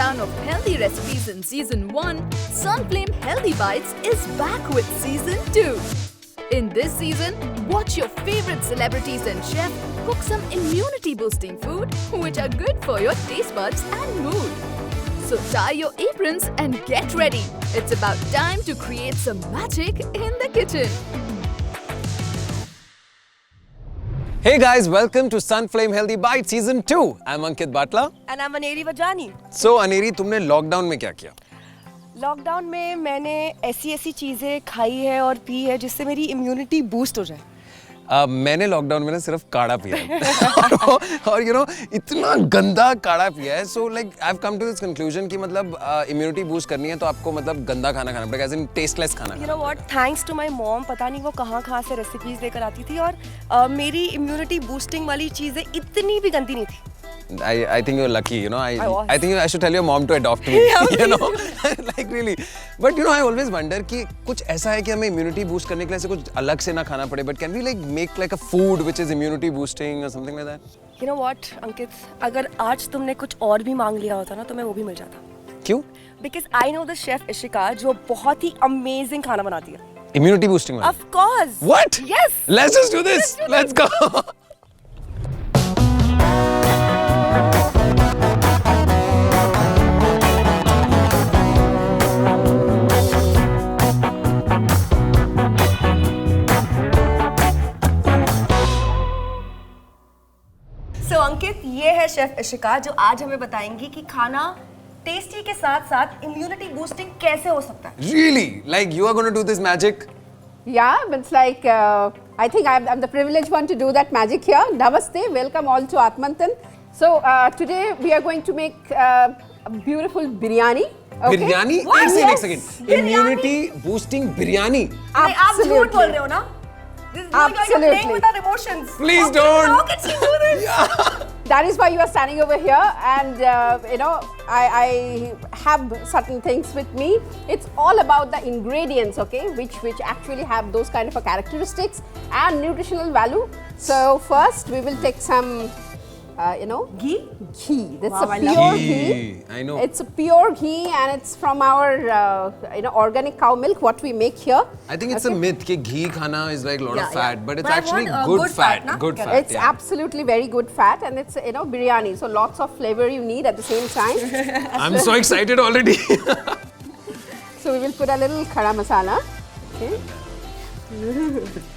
rundown of healthy recipes in Season 1, Sunflame Healthy Bites is back with Season 2. In this season, watch your favorite celebrities and chefs cook some immunity-boosting food which are good for your taste buds and mood. So tie your aprons and get ready. It's about time to create some magic in the kitchen. Hey guys, welcome to Sunflame Healthy Bite Season 2. I'm Ankit Batla. And I'm Aneri Vajani. So Aneri, तुमने lockdown में क्या किया? Lockdown में मैंने ऐसी चीज़ें खाई है और पी है जिससे मेरी इम्यूनिटी बूस्ट हो जाए। मैंने लॉकडाउन में ना सिर्फ काढ़ा पिया है और you know इतना गंदा काढ़ा पिया है। So like I've come to this conclusion कि मतलब इम्यूनिटी बूस्ट करनी है तो आपको मतलब गंदा खाना खाना पड़ेगा, ऐसे टेस्टलेस खाना। You know what? Thanks to my mom, पता नहीं वो कहाँ से रेसिपीज लेकर आती थी और मेरी इम्यूनिटी बूस्टिंग वाली चीज़ें इतनी भी गंदी नहीं थी। I think you're lucky, you know. I think I should tell your mom to adopt me, you know, like really. But you know, I always wonder कि कुछ ऐसा है कि हमें immunity boost करने के लिए ऐसे कुछ अलग से ना खाना पड़े. But can we like make like a food which is immunity boosting or something like that? You know what, अंकित, अगर आज तुमने कुछ और भी मांग लिया होता ना तो मैं वो भी मिल जाता. क्यों? Because I know the chef Ishika जो बहुत ही amazing खाना बनाती है. Immunity boosting वाला? Of course. What? Yes. Let's just do this. Let's go. So अंकित, ये है शेफ इशिका जो आज हमें बताएंगी कि खाना टेस्टी के साथ साथ इम्यूनिटी बूस्टिंग कैसे हो सकता है। Really? Like you are going to do this magic? Yeah, but it's like I think I'm the privileged one to do that magic here. Namaste, welcome all to Atmantan. So today we are going to make a beautiful biryani. Okay? Biryani? What? एक second. Immunity boosting biryani. आप झूठ बोल रहे हो ना? This is like you're playing with our emotions. Please don't. How can she do this? That is why you are standing over here, and you know I have certain things with me. It's all about the ingredients, okay, which actually have those kind of a characteristics and nutritional value. So first we will take some you know, Ghee. That's Wow, a I love pure ghee. I know. It's a pure ghee, and it's from our you know, organic cow milk. What we make here. I think it's a myth कि ghee खाना is like a lot of fat, but it's But I actually want, good good fat. fat, na? Good fat. It's absolutely very good fat, and it's, you know, biryani. So lots of flavor you need at the same time. I'm so excited already. So we will put a little khada masala. Okay.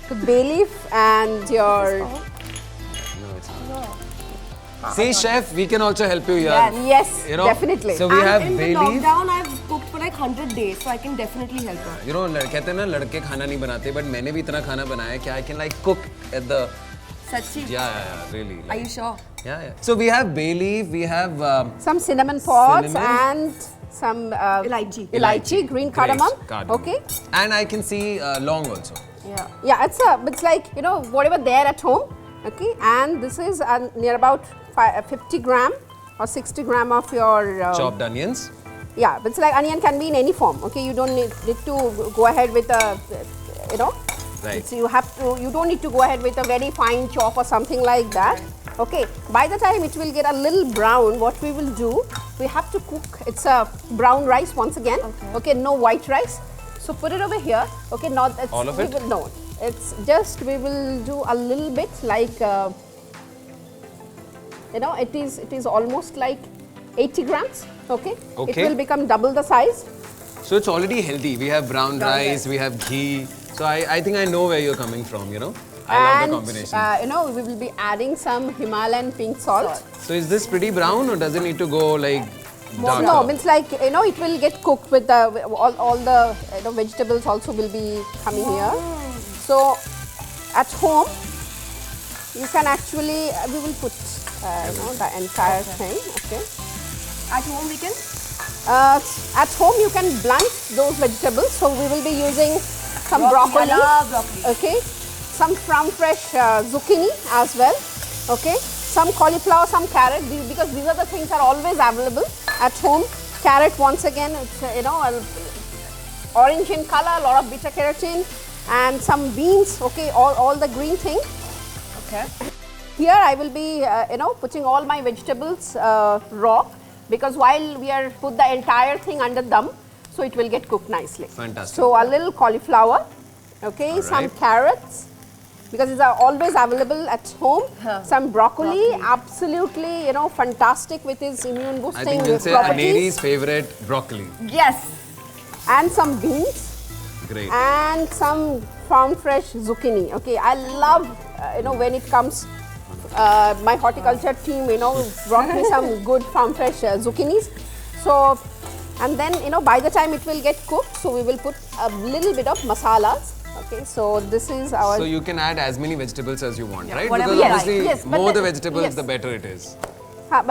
So bay leaf and your See, chef, we can also help you here. yes, You know, definitely. So we have In the bay leaf. lockdown, I've cooked for like 100 days, so I can definitely help her. You know, कहते हैं ना लड़के खाना नहीं बनाते, but मैंने भी इतना खाना बनाया कि I can like cook at the. Sachi. Yeah, really. Are you sure? Yeah. So we have bay leaf, we have. Some cinnamon pods Cinnamon. and some Elaichi. green Great, cardamom. cardamom. Okay. And I can see long also. Yeah, it's like, you know, whatever there at home. Okay, and this is near about 50 gram or 60 gram of your Chopped onions. Yeah, but it's like onion can be in any form. Okay, you don't need to go ahead with a, you know, Right. so you don't need to go ahead with a very fine chop or something like that. Okay, by the time it will get a little brown, what we will do, we have to cook. It's a brown rice once again. Okay, no white rice. So put it over here. Okay, not it's, All of it? No, it's just we will do a little bit like. You know, it is almost like 80 grams. Okay. Okay. It will become double the size. So it's already healthy. We have brown rice, we have ghee. So I think I know where you're coming from, you know. I love the combination. You know, we will be adding some Himalayan pink salt. So is this pretty brown or does it need to go like darker? No, it's like, you know, it will get cooked with the all the, you know, vegetables also will be coming here. So at home, you can actually we will put you know, the entire thing. Okay. At home we can? At home you can blanch those vegetables. So we will be using some broccoli. I love broccoli. Okay. Some from fresh zucchini as well. Okay. Some cauliflower, some carrot, because these are the things are always available at home. Carrot, once again, it's you know, orange in color, a lot of beta carotene, and some beans. Okay, all the green thing. Okay. Here I will be you know, putting all my vegetables raw. because while we are put the entire thing under dum, so it will get cooked nicely. Fantastic. So a little cauliflower, okay, All some right. carrots, because it's always available at home. Some broccoli, absolutely, you know, fantastic with its immune boosting I think we'll say properties. Aneri's favorite broccoli. Yes. And some beans. Great. And some farm fresh zucchini. Okay, I love, you know, when it comes, my horticulture team, you know, brought me some good farm fresh zucchinis. So, and then, you know, by the time it will get cooked, so we will put a little bit of masalas. Okay, so this is our. So you can add as many vegetables as you want, right? whatever Because you like. obviously, Yes, but more the then- vegetables, yes. the better it is. But,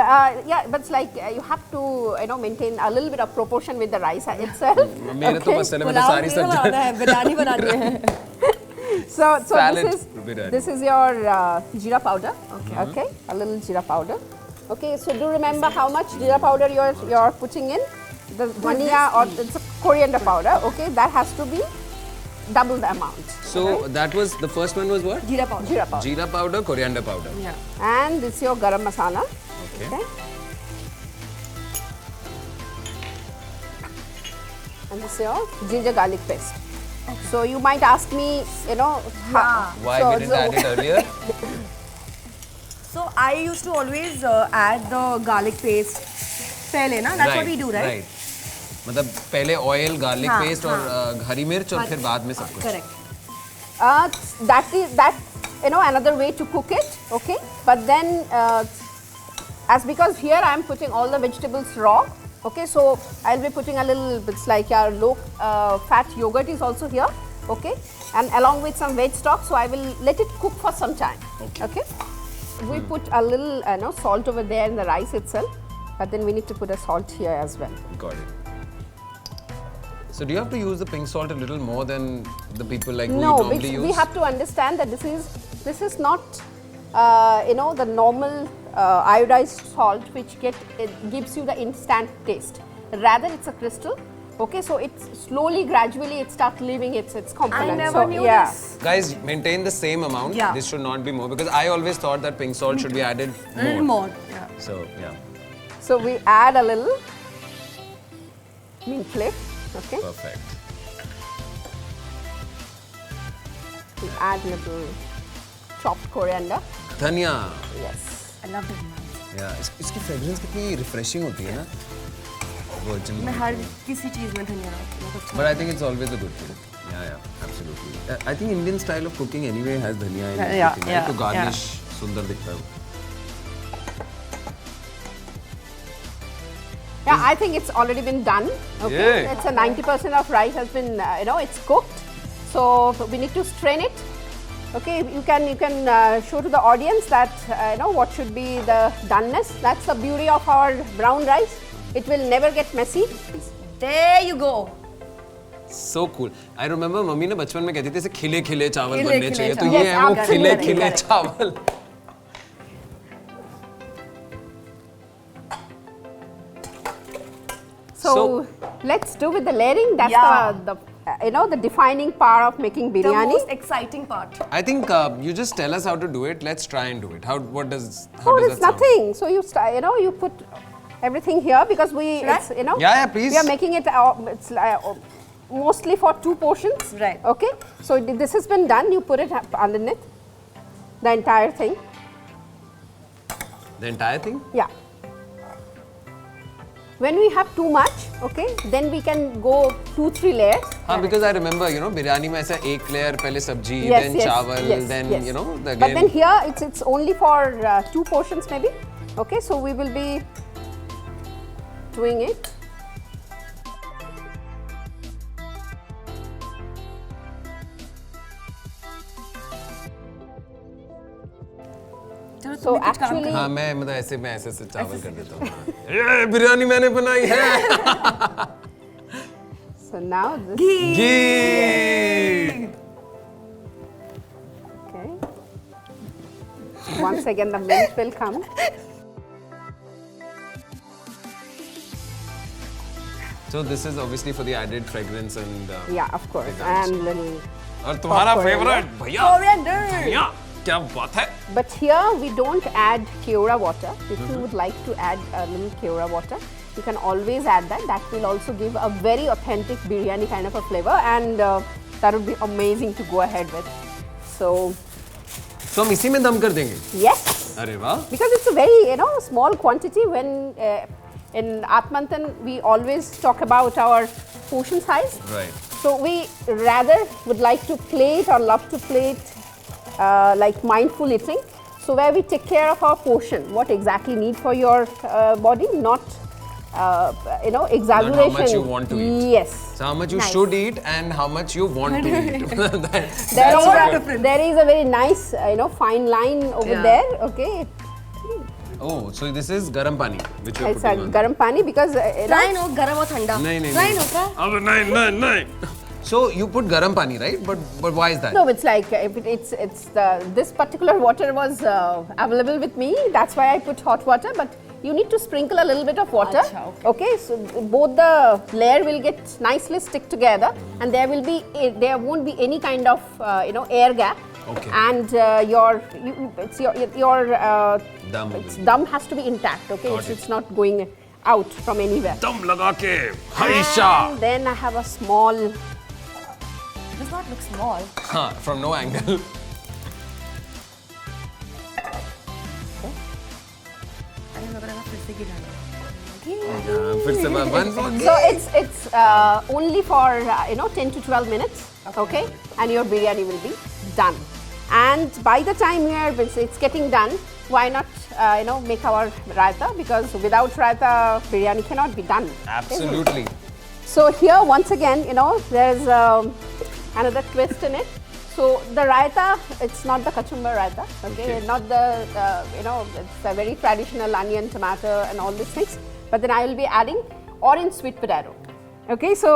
yeah, but it's like you have to, you know, maintain a little bit of proportion with the rice itself. मेरे तो बस चले मैं तो पुलाव सारी नहीं बनाना है, सब्जी बिरयानी बनानी है. So Salad this biryani. is your jeera powder. Okay, a little jeera powder. Okay, so do remember how much jeera powder you're putting in. The dhania or it's a coriander powder. Okay, that has to be double the amount. So that was, the first one was what? Jeera powder. Jeera powder. Jeera powder, coriander powder. Yeah. And this is your garam masala. Okay. And this is your ginger garlic paste. So you might ask me, you know, how, Why so, we didn't add it earlier? So I used to always add the garlic paste. Pehle, na? That's what we do, right? मतलब पहले oil garlic हाँ, paste और हरी मिर्च और फिर बाद में सब कुछ. Correct. that you know, another way to cook it. Okay, but then as because here I am putting all the vegetables raw. Okay, so I'll be putting a little bit like your low fat yogurt is also here. Okay, and along with some veg stock, so I will let it cook for some time. Okay, we put a little no, salt over there in the rice itself, but then we need to put a salt here as well. Got it. So do you have to use the pink salt a little more than the people like who No, normally use? we have to understand that this is not you know, the normal iodized salt which it gives you the instant taste. Rather, it's a crystal. Okay, so it's slowly, gradually, it starts leaving its components. I never so, knew yeah. this. Guys, maintain the same amount. Yeah. This should not be more because I always thought that pink salt should be added A little more. Yeah. So yeah, So we add a little mint flake. Okay, perfect. we add little chopped coriander. धनिया. Yes. I love it. Yeah, इसकी fragrance कितनी refreshing होती है ना. Virgin. मैं हर किसी चीज में धनिया डालती हूँ. But I think it's always a good thing. Yeah, absolutely. I think Indian style of cooking anyway has dhania in Yeah, everything, yeah, right? To garnish, सुंदर दिखता है. Yeah, I think it's already been done. Okay, Yeah. it's a 90% of rice has been, you know, it's cooked. So we need to strain it. Okay, you can show to the audience that you know what should be the doneness. That's the beauty of our brown rice. It will never get messy. There you go. So cool. I remember mummy ने बचपन में कहती थी ऐसे खिले खिले चावल खिले बनने खिले चाहिए. तो चावल. ये Yes, है वो absolutely. खिले Correct, खिले correct. चावल. So, let's do with the layering. That's Yeah. the you know, the defining part of making The biryani. most exciting part. I think you just tell us how to do it. Let's try and do it. How does Oh, that it's sound? nothing. So you you know, you put everything here because it's, you know, Yeah, please. we are making it it's mostly for 2 portions. Right. Okay. So this has been done. You put it up underneath the entire thing. The entire thing? Yeah. When we have too much, okay, then we can go 2-3 layers. हाँ, because I remember, you know, biryani में ऐसा एक layer पहले सब्जी, Yes, then yes, चावल, yes, then yes. you know, But then again. here it's only for 2 portions maybe. Okay, so we will be doing it. चलो So तुम्हें कुछ काम actually, हाँ, मैं मतलब ऐसे से चावल कर देता हूँ. ये बिरयानी मैंने बनाई है. so now this. Ghee. Okay. Once again, the mint will come. So this is obviously for the added fragrance and. Yeah, of course, the garnish. and little. और तुम्हारा Coriander. favorite भैया. Coriander. धनिया. क्या बात है? But here we don't add Keora water. If you would like to add a little Keora water, you can always add that. That will also give a very authentic biryani kind of a flavor, and that would be amazing to go ahead with. So हम इसी में दम कर देंगे? yes. अरे वाह! Because it's a very small quantity. When in Atmantan we always talk about our portion size. Right. So we rather would like to plate or love to plate like mindful eating. So where we take care of our portion, what exactly need for your body, not exaggeration. Not how much you want to eat. Yes. So how much you should eat and how much you want to eat. There is a very nice fine line over there. Okay. Oh, so this is garam pani which you are It's putting a on. garam pani because Try no garam or thanda. नहीं Try no ka? अब नहीं. So you put garam pani, right? But why is that? No, it's like this particular water was available with me. That's why I put hot water. But you need to sprinkle a little bit of water. Achha, okay. So both the layer will get nicely stick together, and there won't be any kind of air gap. Okay. And your dum has to be intact. Okay, it's not going out from anywhere. दम लगा के हाइशा. And then I have a small. Does not look small. हाँ, from no angle. फिर से one more. So it's only for 10 to 12 minutes, okay, and your biryani will be done. And by the time it's getting done, why not make our raita, because without raita biryani cannot be done. Absolutely. So here once again there's another twist in it. So the raita, it's not the kachumber raita, okay? Not the it's a very traditional onion, tomato and all these things. But then I will be adding orange sweet potato. Okay, so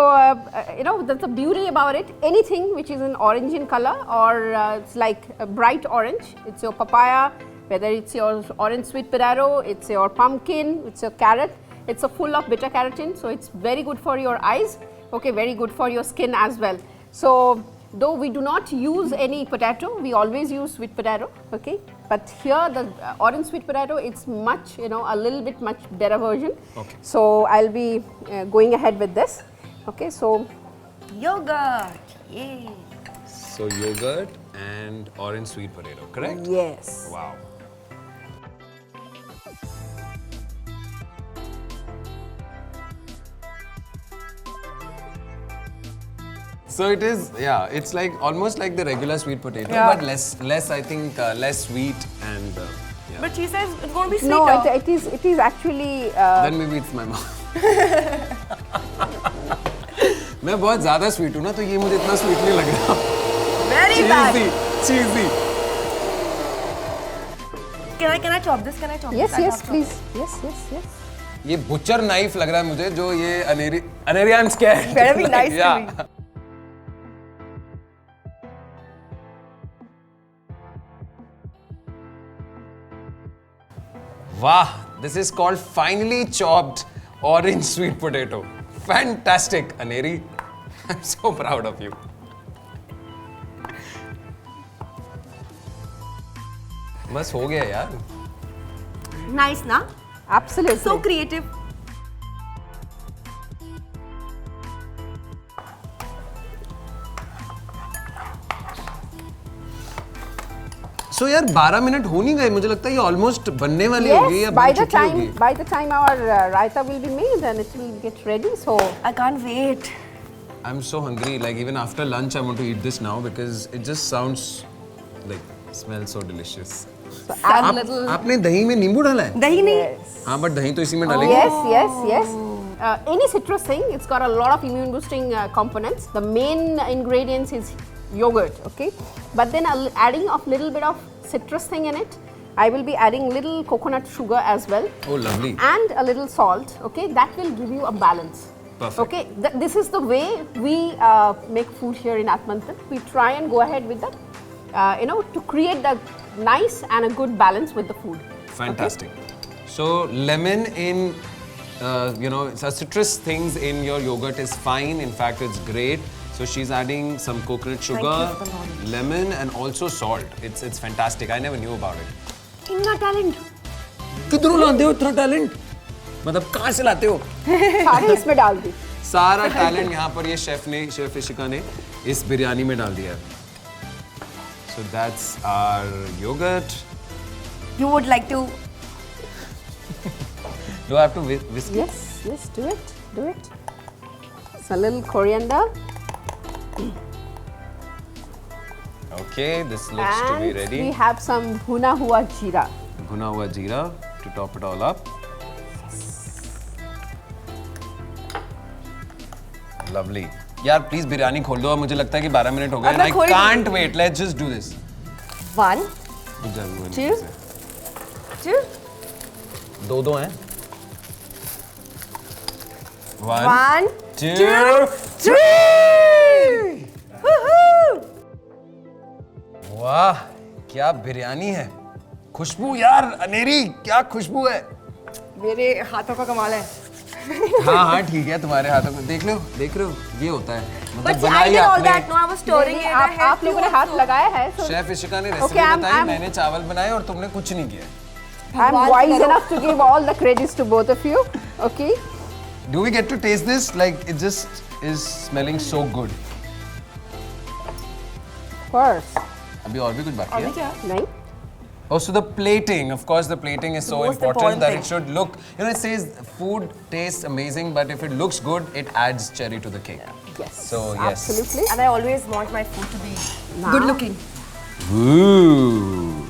the beauty about it, anything which is an orange in color or it's like a bright orange, it's your papaya, whether it's your orange sweet potato, it's your pumpkin, it's your carrot, it's a full of beta carotene, so it's very good for your eyes, okay, very good for your skin as well. So though we do not use any potato, we always use sweet potato, okay, but here the orange sweet potato, it's much a little bit much better version. Okay. So I'll be going ahead with this. Okay, so Yogurt. Yay. So yogurt and orange sweet potato, correct? yes. Wow. So it is, yeah, it's like almost like the regular sweet potato, but less I think, less sweet and yeah. But she says it's going to be sweeter. No, it is actually. Then maybe it's my mom. मैं बहुत ज़्यादा sweet हूँ ना, तो ये मुझे इतना sweet नहीं लग रहा. Very bad. Cheesy. Can I chop this? Can I chop Yes, this? yes, please. Yes. ये butcher knife लग रहा है मुझे, जो ये Aneri I'm scared. Better be nice to yeah. me. Wow, this is called finely chopped orange sweet potato. Fantastic, Aneri. I'm so proud of you. बस हो गया यार. Nice, na? Absolutely. So creative. So यार 12 मिनट हो नहीं गए, मुझे लगता है ये ऑलमोस्ट बनने वाली होगी या बन चुकी होगी. by the time our raita will be made and it will get ready, so I can't wait. I'm so hungry. Like even after lunch, I want to eat this now because it just sounds like smells so delicious. add a little. आपने दही में नींबू डाला है? दही नहीं. Yes. हाँ, but दही तो इसी में डालेंगे. Yes. Any citrus thing, it's got a lot of immune boosting components. The main ingredients is yogurt, okay? But then adding of little bit of citrus thing in it. I will be adding little coconut sugar as well. Oh, lovely. And a little salt, okay? That will give you a balance. Perfect. Okay, this is the way we make food here in Atmantan. We try and go ahead with that, to create the nice and a good balance with the food. Fantastic. So lemon in, citrus things in your yogurt is fine. In fact, it's great. So she's adding some coconut you sugar, for the knowledge. lemon, and also salt. It's fantastic. I never knew about it. इतना talent किधरों लाते हो इतना talent? मतलब कहाँ से लाते हो? सारे इसमें डाल दी. सारा टैलेंट यहाँ पर ये शेफ इशिका ने इस बिरयानी में डाल दिया है. So that's our yogurt. You would like to Do I have to whisk it? Yes, do it. So a little coriander. Okay, this looks to be And ready. we have some bhuna hua jeera. भुना हुआ जीरा to top it all up. Lovely. यार please biryani खोल दो. अब मुझे लगता है कि 12 मिनट हो गए. अब मैं And I खोल दूँ. can't wait. Let's just do this. 1 2 2 दो हैं. 1 2 3 वाह क्या बिरयानी है. खुशबू यार अनेरी क्या खुशबू है. मेरे हाथों का कमाल है. हाँ ठीक है तुम्हारे हाथों में. देख रहे हो ये होता है. मतलब But बना I did लिया all आपने. that. No, I was stirring it. I had आप लोगों ने to हाथ also. लगाया है. So शेफ इशिका ने Okay, रेसिपी बताई. I'm- मैंने चावल बनाए और तुमने कुछ नहीं किया. I'm wise enough to give all the credits to both of you. Okay. Do we get to taste this? Like it just is smelling so good. Of course. अभी और भी कुछ बाकी अभी है. क्या? नहीं. Oh, so the plating, of course, the plating is so most important important that thing. it should look. You know, it says food tastes amazing, but if it looks good, it adds cherry to the cake. Yes. So, yes. Absolutely. And I always want my food to be Now- good looking. Ooh.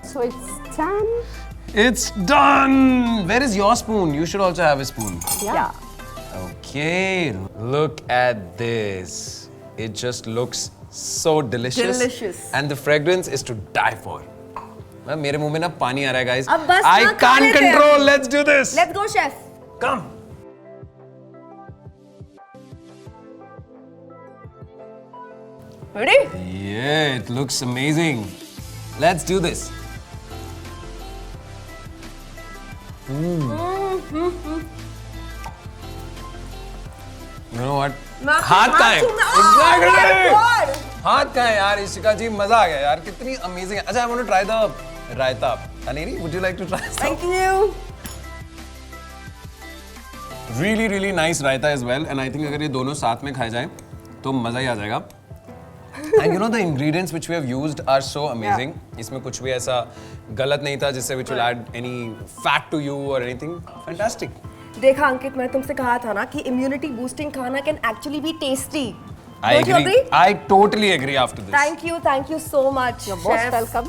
So it's done. It's done. Where is your spoon? You should also have a spoon. Yeah. Okay. Look at this. It just looks so delicious. Delicious. And the fragrance is to die for. मेरे मुंह में ना पानी आ रहा है guys. अब बस I ना खा can't लेते हैं. control. Let's do this. Let's go, chef. Come. Ready? Yeah, it looks amazing. Let's do this. You know what? हाथ का है. Exactly. हाथ का है यार इशिका जी. मजा आ गया यार. कितनी amazing है. अच्छा, I want to try the raita. Aneri, would you like to try some? Thank you. Really nice raita as well. And I think अगर ये दोनों साथ में खाए जाएं तो मजा ही आ जाएगा. And you know the ingredients which we have used are so amazing. इसमें कुछ भी ऐसा गलत नहीं था जिससे which will add any fat to you or anything. Fantastic. देखा अंकित, मैंने तुमसे कहा था ना कि इम्यूनिटी बूस्टिंग खाना can actually be tasty. I agree. I totally agree after this. Thank you so much. You're most welcome.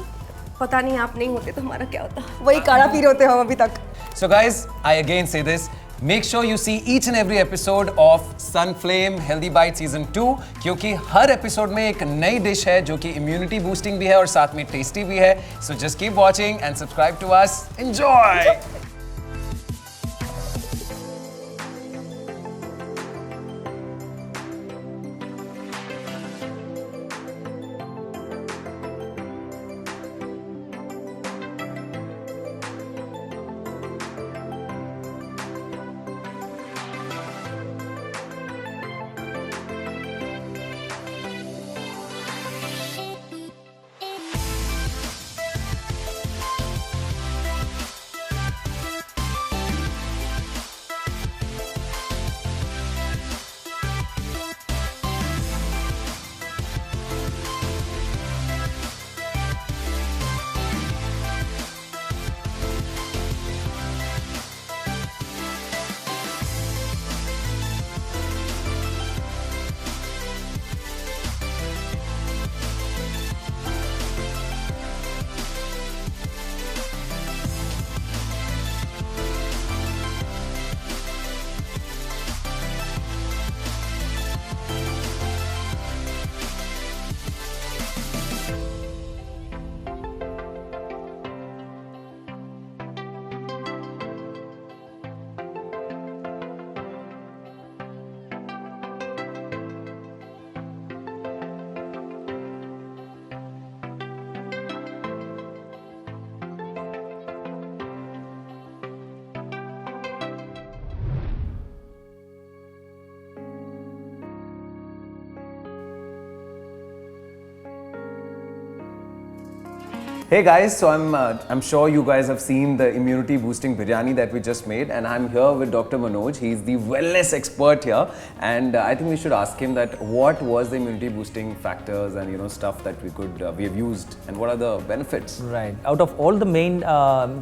पता नहीं आप नहीं होते तो हमारा क्या होता. वही काढ़ा पी रहे होते हम अभी तक. So guys, I again say this. Make sure you see each and every episode of Sunflame Healthy Bite Season 2 क्योंकि हर एपिसोड में एक नई डिश है जो कि इम्यूनिटी बूस्टिंग भी है और साथ में टेस्टी भी है. So just keep watching and subscribe to us. Enjoy! Hey guys, so I'm sure you guys have seen the immunity boosting biryani that we just made, and I'm here with Dr. Manoj. He's the wellness expert here, and I think we should ask him that what was the immunity boosting factors and stuff that we have used, and what are the benefits? Right. Out of all the main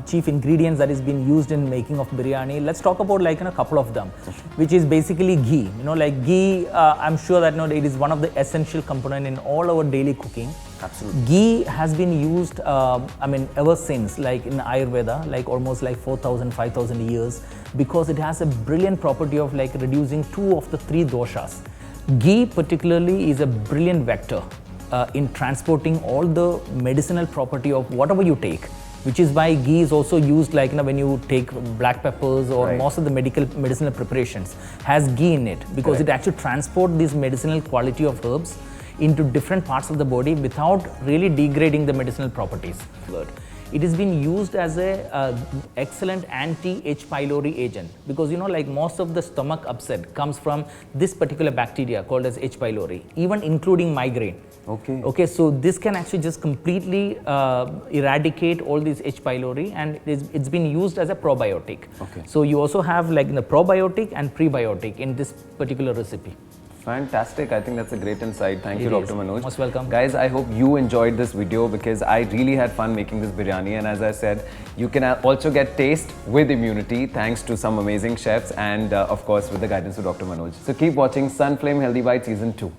chief ingredients that is being used in making of biryani, let's talk about like a couple of them, which is basically ghee. Like ghee, I'm sure that it is one of the essential component in all our daily cooking. Absolutely. Ghee has been used, ever since, like in Ayurveda, like almost like 4,000, 5,000 years, because it has a brilliant property of like reducing 2 of the 3 doshas. Ghee particularly is a brilliant vector in transporting all the medicinal property of whatever you take, which is why ghee is also used like when you take black peppers or most of the medicinal preparations has ghee in it, because it actually transports this medicinal quality of herbs into different parts of the body without really degrading the medicinal properties. It has been used as a excellent anti-H. pylori agent, because like most of the stomach upset comes from this particular bacteria called as H. pylori, even including migraine. Okay, so this can actually just completely eradicate all these H. pylori, and it's been used as a probiotic. So you also have like the probiotic and prebiotic in this particular recipe. Fantastic. I think that's a great insight. Thank you, Dr. Manoj. Most welcome. Guys, I hope you enjoyed this video, because I really had fun making this biryani, and as I said, you can also get taste with immunity thanks to some amazing chefs and of course with the guidance of Dr. Manoj. So keep watching Sunflame Healthy Bite Season 2.